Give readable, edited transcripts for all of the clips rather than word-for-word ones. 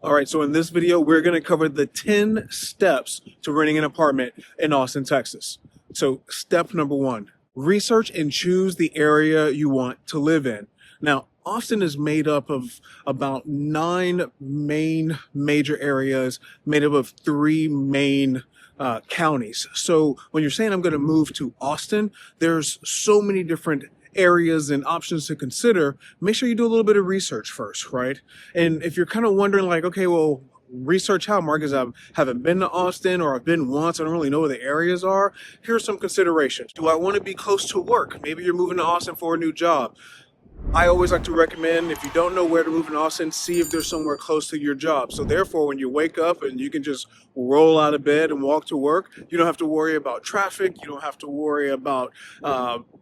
All right, so in this video, we're going to cover the 10 steps to renting an apartment in Austin, Texas. So step number one, research and choose the area you want to live in. Now, Austin is made up of about 9 main major areas, made up of 3 main counties. So when you're saying I'm going to move to Austin, there's so many different areas and options to consider. Make sure you do a little bit of research first, right? And if you're kind of wondering like, okay, well, research how, Marcus, I haven't been to Austin, or I've been once, I don't really know where the areas are. Here's some considerations. Do I want to be close to work? Maybe you're moving to Austin for a new job. I always like to recommend, if you don't know where to move in Austin, see if there's somewhere close to your job. So therefore, when you wake up and you can just roll out of bed and walk to work, you don't have to worry about traffic. You don't have to worry about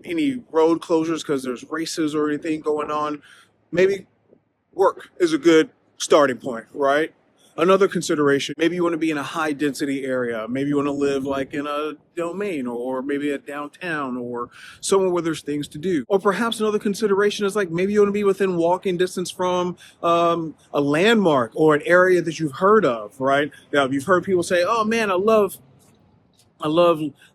any road closures because there's races or anything going on. Maybe work is a good starting point, right? Another consideration, maybe you want to be in a high density area. Maybe you want to live like in a domain, or maybe a downtown, or somewhere where there's things to do. Or perhaps another consideration is like maybe you want to be within walking distance from a landmark or an area that you've heard of, right? Now, you've heard people say, oh man, I love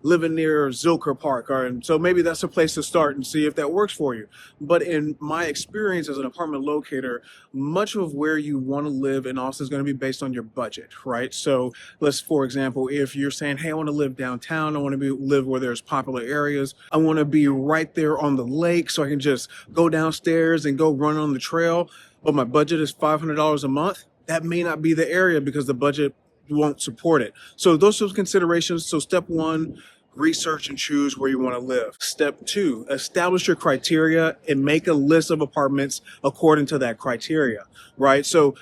living near Zilker Park, and so maybe that's a place to start and see if that works for you. But in my experience as an apartment locator, much of where you want to live in Austin is going to be based on your budget, right? So let's, for example, if you're saying, hey, I want to live downtown, I want to live where there's popular areas, I want to be right there on the lake so I can just go downstairs and go run on the trail, but my budget is $500 a month, that may not be the area because the budget won't support it. So those are considerations. So step one, research and choose where you want to live. Step two, establish your criteria and make a list of apartments according to that criteria, right? So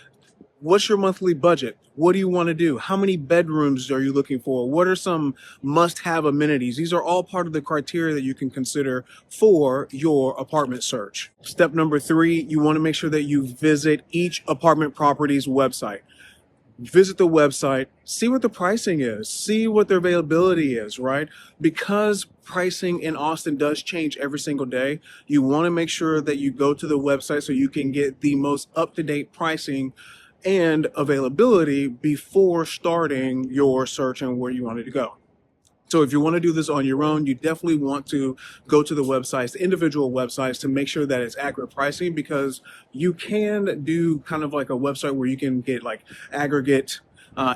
what's your monthly budget? What do you want to do? How many bedrooms are you looking for? What are some must-have amenities? These are all part of the criteria that you can consider for your apartment search. Step number three, you want to make sure that you visit each apartment property's website. Visit the website, see what the pricing is, see what their availability is, right? Because pricing in Austin does change every single day, you want to make sure that you go to the website so you can get the most up-to-date pricing and availability before starting your search and where you want it to go. So if you want to do this on your own, you definitely want to go to the websites, the individual websites, to make sure that it's accurate pricing, because you can do kind of like a website where you can get like aggregate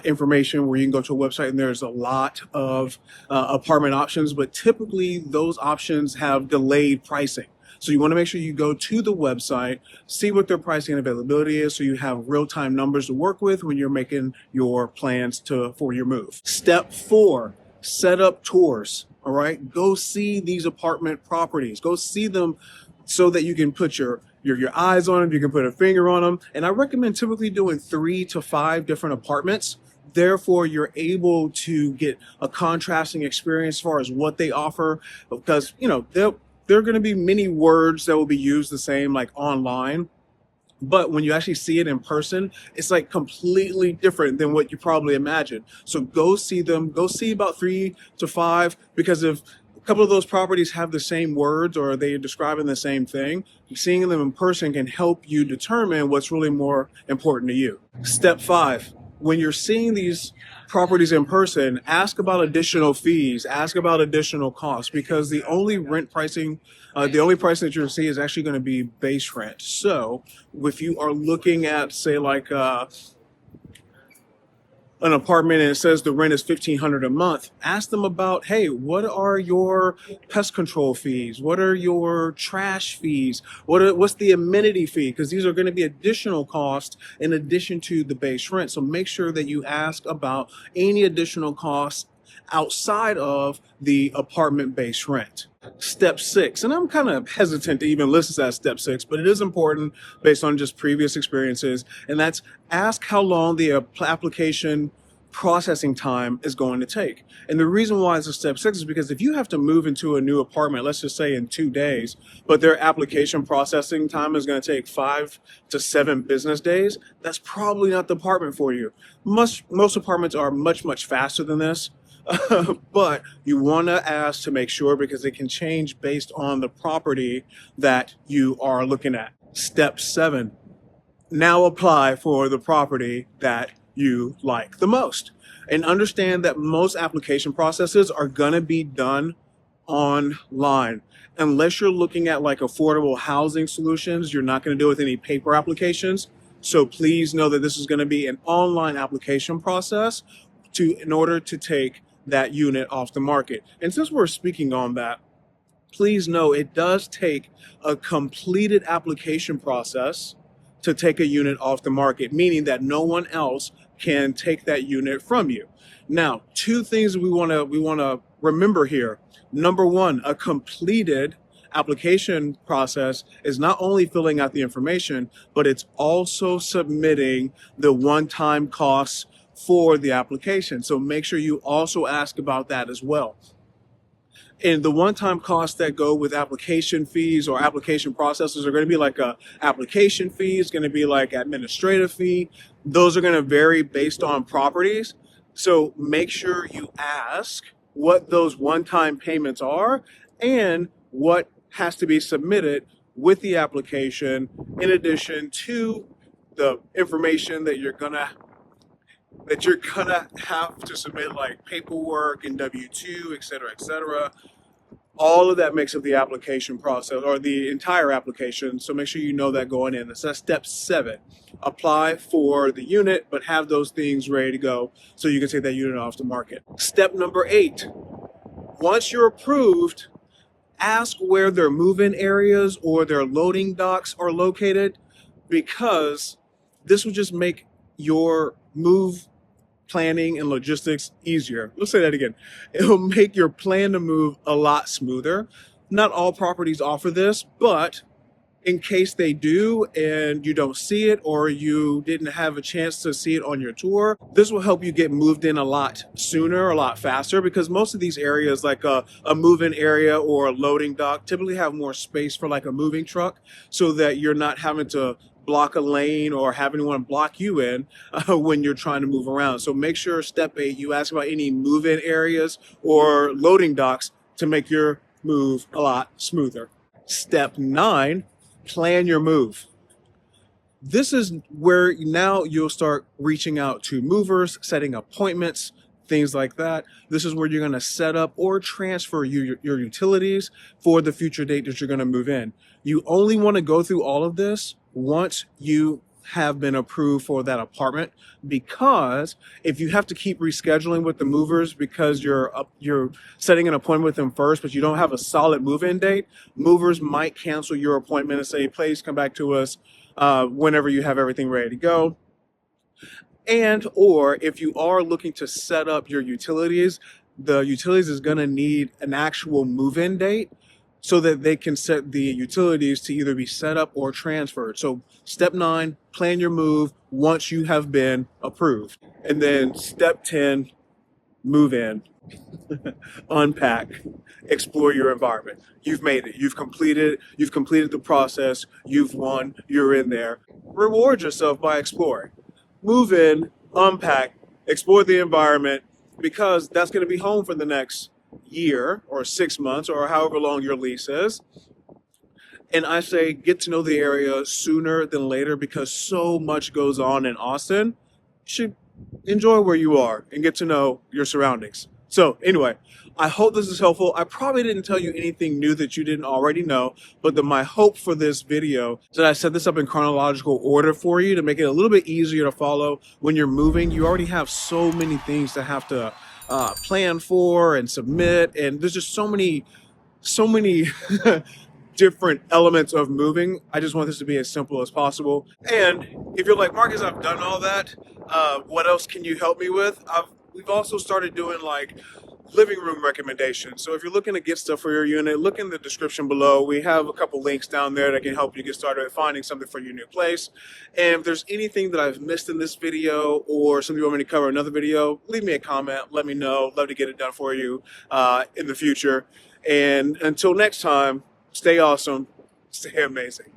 information, where you can go to a website and there's a lot of apartment options, but typically those options have delayed pricing. So you want to make sure you go to the website, see what their pricing and availability is, so you have real-time numbers to work with when you're making your plans for your move. Step four, set up tours. All right, go see these apartment properties, go see them so that you can put your eyes on them, you can put a finger on them. And I recommend typically doing 3 to 5 different apartments. Therefore, you're able to get a contrasting experience as far as what they offer, because there are going to be many words that will be used the same like online. But when you actually see it in person, it's like completely different than what you probably imagined. So go see them, go see about 3 to 5, because if a couple of those properties have the same words or they're describing the same thing, seeing them in person can help you determine what's really more important to you. Step 5, when you're seeing these properties in person, ask about additional fees, ask about additional costs, because the only pricing that you're going to see is actually going to be base rent. So if you are looking at, say, like an apartment and it says the rent is $1,500 a month, ask them about, hey, what are your pest control fees? What are your trash fees? What's the amenity fee? Because these are going to be additional costs in addition to the base rent. So make sure that you ask about any additional costs outside of the apartment base rent. Step 6, and I'm kind of hesitant to even list this as step 6, but it is important based on just previous experiences, and that's ask how long the application processing time is going to take. And the reason why it's a step 6 is because if you have to move into a new apartment, let's just say in 2 days, but their application processing time is going to take 5 to 7 business days, that's probably not the apartment for you. Most apartments are much faster than this. But you want to ask to make sure, because it can change based on the property that you are looking at. Step 7, Now apply for the property that you like the most. And understand that most application processes are going to be done online. Unless you're looking at like affordable housing solutions, you're not going to do it with any paper applications. So please know that this is going to be an online application process in order to take that unit off the market. And since we're speaking on that, please know it does take a completed application process to take a unit off the market, meaning that no one else can take that unit from you. Now, two things we want to remember here. Number one, a completed application process is not only filling out the information, but it's also submitting the one-time costs for the application. So make sure you also ask about that as well. And the one-time costs that go with application fees or application processes are going to be like a application fee, it's going to be like administrative fee. Those are going to vary based on properties. So make sure you ask what those one-time payments are and what has to be submitted with the application, in addition to the information that you're gonna have to submit, like paperwork and W-2, et cetera, et cetera. All of that makes up the application process or the entire application. So make sure you know that going in. That's step 7. Apply for the unit, but have those things ready to go so you can take that unit off the market. Step number 8. Once you're approved, ask where their move-in areas or their loading docks are located, because this will just make your move planning and logistics easier. Let's say that again. It'll make your plan to move a lot smoother. Not all properties offer this, but in case they do and you don't see it or you didn't have a chance to see it on your tour, this will help you get moved in a lot sooner, a lot faster, because most of these areas, like a move-in area or a loading dock, typically have more space for like a moving truck, so that you're not having to block a lane or have anyone block you in when you're trying to move around. So make sure step 8, you ask about any move-in areas or loading docks to make your move a lot smoother. Step 9, plan your move. This is where now you'll start reaching out to movers, setting appointments, things like that. This is where you're going to set up or transfer your utilities for the future date that you're going to move in. You only want to go through all of this once you have been approved for that apartment, because if you have to keep rescheduling with the movers because you're setting an appointment with them first, but you don't have a solid move-in date, movers might cancel your appointment and say, please come back to us whenever you have everything ready to go. And or if you are looking to set up your utilities, the utilities is going to need an actual move-in date so that they can set the utilities to either be set up or transferred. So step 9, plan your move once you have been approved. And then step 10, move in, unpack, explore your environment. You've made it. You've completed the process. You've won. You're in there. Reward yourself by exploring. Move in, unpack, explore the environment, because that's going to be home for the next year or 6 months or however long your lease is. And I say get to know the area sooner than later, because so much goes on in Austin. You should enjoy where you are and get to know your surroundings. So anyway, I hope this is helpful. I probably didn't tell you anything new that you didn't already know, but my hope for this video is that I set this up in chronological order for you to make it a little bit easier to follow when you're moving. You already have so many things to have to plan for and submit, and there's just so many different elements of moving. I just want this to be as simple as possible. And if you're like, Marcus, I've done all that, what else can you help me with? We've also started doing like living room recommendations. So if you're looking to get stuff for your unit, look in the description below. We have a couple links down there that can help you get started with finding something for your new place. And if there's anything that I've missed in this video or something you want me to cover in another video, leave me a comment. Let me know. Love to get it done for you in the future. And until next time, stay awesome, stay amazing.